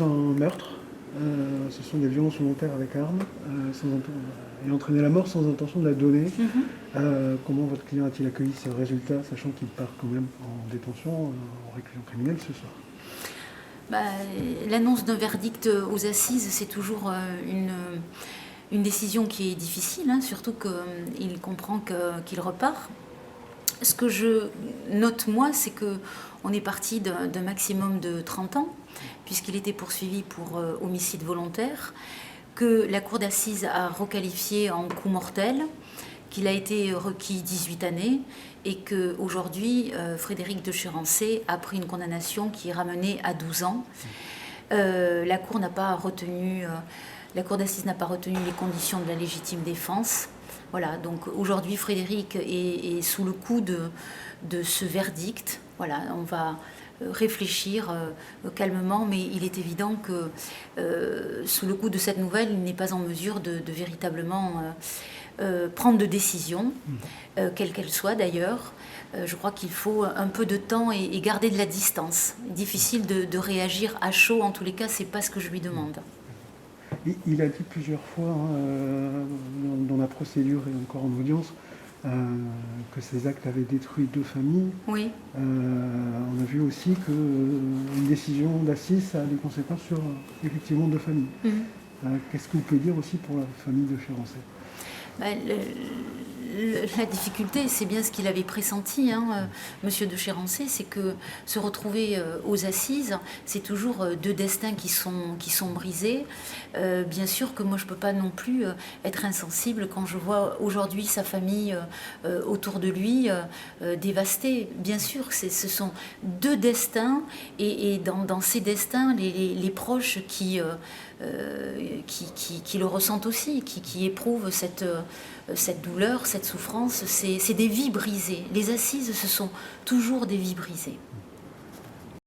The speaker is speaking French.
Un meurtre, ce sont des violences volontaires avec arme, et entraîner la mort sans intention de la donner. Comment votre client a-t-il accueilli ce résultat, sachant qu'il part quand même en détention, en réclusion criminelle ce soir? L'annonce d'un verdict aux assises, c'est toujours une décision qui est difficile, surtout qu'il comprend qu'il repart. Ce que je note, moi, c'est qu'on est parti d'un maximum de 30 ans, puisqu'il était poursuivi pour homicide volontaire, que la cour d'assises a requalifié en coup mortel, qu'il a été requis 18 années et qu'aujourd'hui, Frédéric de Chérancé a pris une condamnation qui est ramenée à 12 ans. La cour d'assises n'a pas retenu les conditions de la légitime défense. Voilà, donc aujourd'hui Frédéric est sous le coup de ce verdict. Voilà, on va réfléchir calmement, mais il est évident que sous le coup de cette nouvelle, il n'est pas en mesure de véritablement prendre de décision, quelle qu'elle soit d'ailleurs. Je crois qu'il faut un peu de temps et garder de la distance. Difficile de réagir à chaud, en tous les cas, c'est pas ce que je lui demande. Il a dit plusieurs fois dans la procédure et encore en audience que ces actes avaient détruit 2 familles. Oui. On a vu aussi qu'une décision d'assises, ça a des conséquences sur effectivement 2 familles. Qu'est-ce que vous pouvez dire aussi pour la famille de Chérancé? La difficulté, c'est bien ce qu'il avait pressenti, Monsieur de Chérancé, c'est que se retrouver aux assises, c'est toujours 2 destins qui sont brisés. Bien sûr que moi, je ne peux pas non plus être insensible quand je vois aujourd'hui sa famille autour de lui dévastée. Bien sûr, ce sont 2 destins, et dans ces destins, les proches qui le ressentent aussi, qui éprouvent cette douleur, cette souffrance, c'est des vies brisées. Les assises, ce sont toujours des vies brisées.